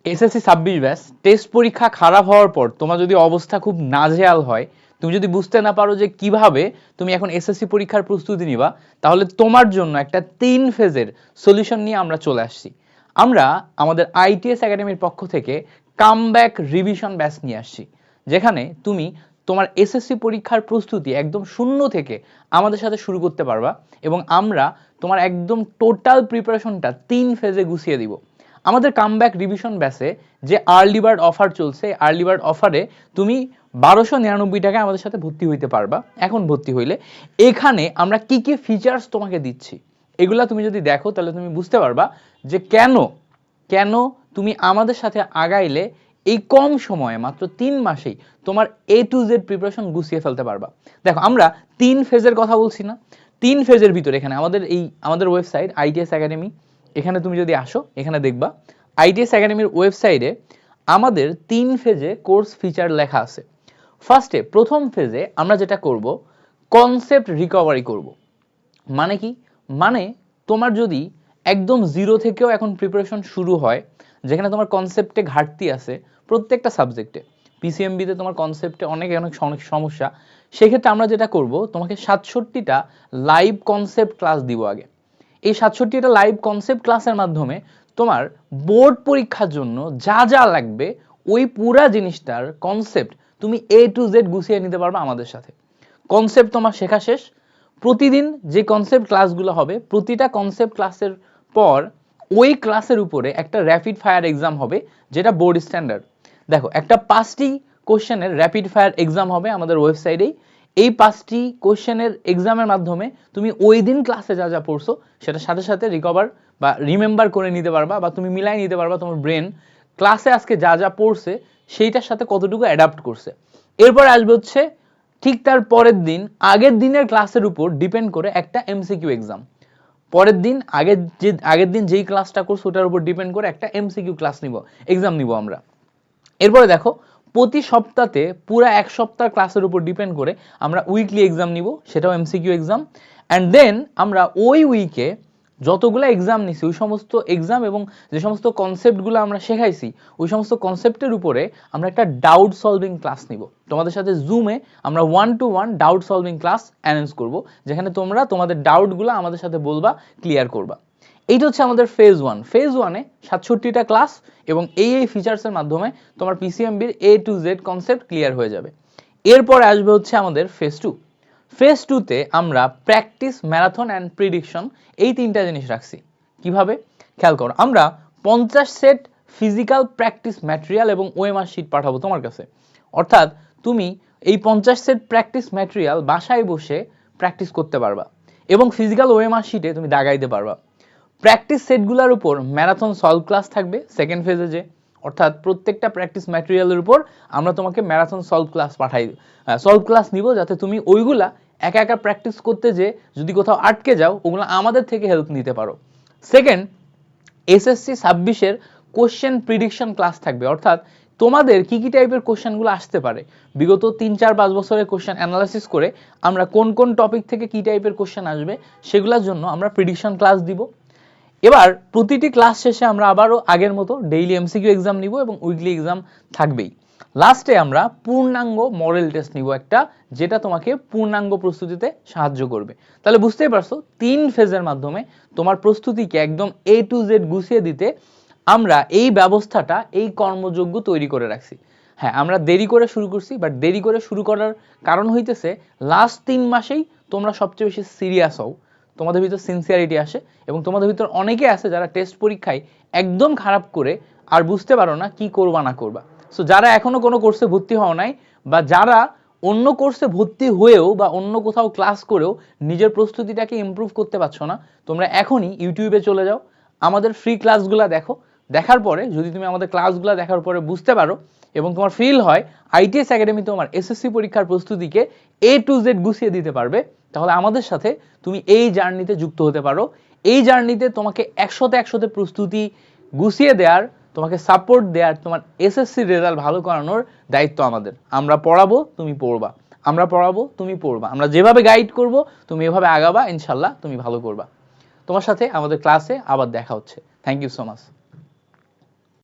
SSC 26 batch test পরীক্ষা খারাপ হওয়ার পর তোমার যদি অবস্থা খুব নাজেহাল হয়, তুমি যদি বুঝতে না পারো যে কিভাবে তুমি এখন এসএসসি পরীক্ষার প্রস্তুতি নিবা, তাহলে তোমার জন্য একটা 3 ফেজের সলিউশন নিয়ে আমরা চলে আসছি। আমরা আমাদের আইটিএস একাডেমির পক্ষ থেকে কামব্যাক রিভিশন ব্যাচ নিয়ে আসছি, যেখানে তুমি তোমার এসএসসি পরীক্ষার প্রস্তুতি একদম শূন্য থেকে আমাদের সাথে শুরু করতে পারবা এবং আমরা তোমার একদম টোটাল প্রিপারেশনটা 3 ফেজে গুছিয়ে দিব। আমাদের কামব্যাক রিভিশন ব্যাচে যে আর্লি বার্ড অফার চলছে, আর্লি বার্ড অফারে তুমি 1299 টাকায় আমাদের সাথে ভর্তি হইতে পারবা। এখন ভর্তি হইলে এখানে আমরা কি কি ফিচার্স তোমাকে দিচ্ছি এগুলা তুমি যদি দেখো, তাহলে তুমি বুঝতে পারবা যে কেন কেন তুমি আমাদের সাথে আগাইলে এই কম সময়ে মাত্র 3 মাসেই তোমার A to Z প্রিপারেশন গুছিয়ে ফেলতে পারবা। দেখো, আমরা 3 ফেজের কথা বলছি না, 3 ফেজের ভিতরে এখানে আমাদের ওয়েবসাইট আইটিএস একাডেমি, এখানে তুমি যদি আসো এখানে দেখবা আইটিএস একাডেমির ওয়েবসাইটে আমাদের 3 ফেজে কোর্স ফিচার লেখা আছে। ফার্স্টে প্রথম ফেজে আমরা যেটা করব, কনসেপ্ট রিকভারি করব। মানে কি? মানে তোমার যদি একদম জিরো থেকেও এখন প্রিপারেশন শুরু হয়, যেখানে তোমার কনসেপ্টে ঘাটতি আছে প্রত্যেকটা সাবজেক্টে, পিসিএমবিতে তোমার কনসেপ্টে অনেক অনেক সমস্যা, সেক্ষেত্রে আমরা যেটা করব, তোমাকে 67টা লাইভ কনসেপ্ট ক্লাস দিব আগে। এই 67টা লাইভ কনসেপ্ট ক্লাসের মাধ্যমে তোমার বোর্ড পরীক্ষার জন্য যা যা লাগবে ওই পুরা জিনিসটার কনসেপ্ট তুমি A to Z গুছিয়ে নিতে পারবে আমাদের সাথে। কনসেপ্ট তোমার শেখা শেষ। প্রতিদিন যে কনসেপ্ট ক্লাসগুলো হবে, প্রতিটা কনসেপ্ট ক্লাসের পর ওই ক্লাসের উপরে একটা র্যাপিড ফায়ার এক্সাম হবে, যেটা বোর্ড স্ট্যান্ডার্ড। দেখো, একটা 5টি কোশ্চেনের র্যাপিড ফায়ার এক্সাম হবে আমাদের ওয়েবসাইটেই। এই 5টি কোশ্চেনের এক্সামের মাধ্যমে তুমি ওই দিন ক্লাসে যা যা পড়ছো সেটা সাথে সাথে রিকভার বা রিমেম্বার করে নিতে পারবা, বা তুমি মিলাই নিতে পারবা তোমার ব্রেন ক্লাসে আজকে যা যা পড়ছে সেইটার সাথে কতটুকু অ্যাডাপ্ট করছে। এরপর আসবে হচ্ছে ঠিক তার পরের দিন আগের দিনের ক্লাসের উপর ডিপেন্ড করে একটা এমসিকিউ এক্সাম। পরের দিন আগের দিন যেই ক্লাসটা করছো ওটার উপর ডিপেন্ড করে একটা এমসিকিউ ক্লাস নিব, এক্সাম নিব আমরা। এরপরে দেখো, প্রতি সপ্তাহে পুরো এক সপ্তাহ ক্লাসের উপর ডিপেন্ড করে আমরা উইকলি এক্সাম নিব, সেটাও এমসিকিউ এক্সাম। অ্যান্ড দেন আমরা ওই উইকে যতগুলো এক্সাম নিছি ওই সমস্ত এক্সাম এবং যে সমস্ত কনসেপ্টগুলো আমরা শেখাইছি ওই সমস্ত কনসেপ্টের উপরে আমরা একটা ডাউট সলভিং ক্লাস নিব। তোমাদের সাথে জুমে আমরা 1-to-1 doubt solving class arrange করব, যেখানে তোমরা তোমাদের ডাউটগুলো আমাদের সাথে বলবা, ক্লিয়ার করবা। এইটা হচ্ছে আমাদের ফেজ 1। ফেজ 1-এ 67টা ক্লাস এবং এই ফিচার্সের মাধ্যমে তোমার পিসিএমবির A to Z concept clear হয়ে যাবে। এরপর আসবে হচ্ছে আমাদের ফেজ 2। ফেজ 2-তে আমরা প্র্যাকটিস, ম্যারাথন অ্যান্ড প্রিডিকশন এই 3টা জিনিস রাখছি। কিভাবে? খেয়াল করো, আমরা 50 সেট ফিজিক্যাল প্র্যাকটিস ম্যাটেরিয়াল এবং ওএমআর শিট পাঠাবো তোমার কাছে। অর্থাৎ তুমি এই 50 সেট প্র্যাকটিস ম্যাটেরিয়াল বাসায় বসে প্র্যাকটিস করতে পারবা এবং ফিজিক্যাল ওএমআর শিটে তুমি দাগাইতে পারবা। প্র্যাকটিস সেটগুলোর উপর ম্যারাথন সলভ ক্লাস থাকবে সেকেন্ড ফেজে, যে অর্থাৎ প্রত্যেকটা প্র্যাকটিস ম্যাটেরিয়ালের উপর আমরা তোমাকে ম্যারাথন সলভ ক্লাস নিব, যাতে তুমি ওইগুলা একা একা প্র্যাকটিস করতে যে যদি কোথাও আটকে যাও ওগুলো আমাদের থেকে হেল্প নিতে পারো। সেকেন্ড, এসএসসি 26-এর কোশ্চেন প্রিডিকশন ক্লাস থাকবে, অর্থাৎ তোমাদের কি কি টাইপের কোশ্চেনগুলো আসতে পারে বিগত 3-4-5 বছরের কোশ্চেন অ্যানালাইসিস করে আমরা কোন কোন টপিক থেকে কি টাইপের কোশ্চেন আসবে সেগুলোর জন্য আমরা প্রিডিকশন ক্লাস দিব। এবার প্রতিটি ক্লাস শেষে আমরা আবারও আগের মতো ডেইলি এমসিকিউ এক্সাম নিব এবং উইকলি এক্সাম থাকবেই। লাস্টে আমরা পূর্ণাঙ্গ মডেল টেস্ট নিব একটা, যেটা তোমাকে পূর্ণাঙ্গ প্রস্তুতিতে সাহায্য করবে। তাহলে বুঝতেই পারছো 3 ফেজের মাধ্যমে তোমার প্রস্তুতিকে একদম A to Z গুছিয়ে দিতে আমরা এই ব্যবস্থাটা, এই কর্মযোগ্য তৈরি করে রাখছি। হ্যাঁ, আমরা দেরি করে শুরু করছি, বাট দেরি করে শুরু করার কারণ হইতেছে লাস্ট 3 মাসেই তোমরা সবচেয়ে বেশি সিরিয়াস হও, তোমাদের ভিতর সিনসিয়ারিটি আসে এবং তোমাদের ভিতর অনেকে আছে যারা টেস্ট পরীক্ষায় একদম খারাপ করে আর বুঝতে পারো না কি করবা না করবা। সো যারা এখনো কোনো কোর্সে ভর্তি হও নাই, বা যারা অন্য কোর্সে ভর্তি হয়েও বা অন্য কোথাও ক্লাস করেও নিজের প্রস্তুতিটাকে ইমপ্রুভ করতে পারছো না, তোমরা এখনই ইউটিউবে চলে যাও, আমাদের ফ্রি ক্লাসগুলো দেখো। দেখার পরে যদি তুমি আমাদের ক্লাসগুলো দেখার পরে বুঝতে পারো এবং তোমার ফিল হয় আইটিএস একাডেমি তোমার এসএসসি পরীক্ষার প্রস্তুতিকে A to Z গুছিয়ে দিতে পারবে, তাহলে আমাদের সাথে তুমি এই জার্নিতে যুক্ত হতে পারো। এই জার্নিতে তোমাকে 100-তে প্রস্তুতি গুছিয়ে দেওয়ার, তোমাকে সাপোর্ট দেওয়ার, তোমার এসএসসি রেজাল্ট ভালো করানোর দায়িত্ব আমাদের। আমরা পড়াবো, তুমি পড়বা, আমরা পড়াবো, তুমি পড়বা, আমরা যেভাবে গাইড করব তুমি এভাবে আগাবা, ইনশাল্লাহ তুমি ভালো করবা। তোমার সাথে আমাদের ক্লাসে আবার দেখা হচ্ছে। Thank you so much.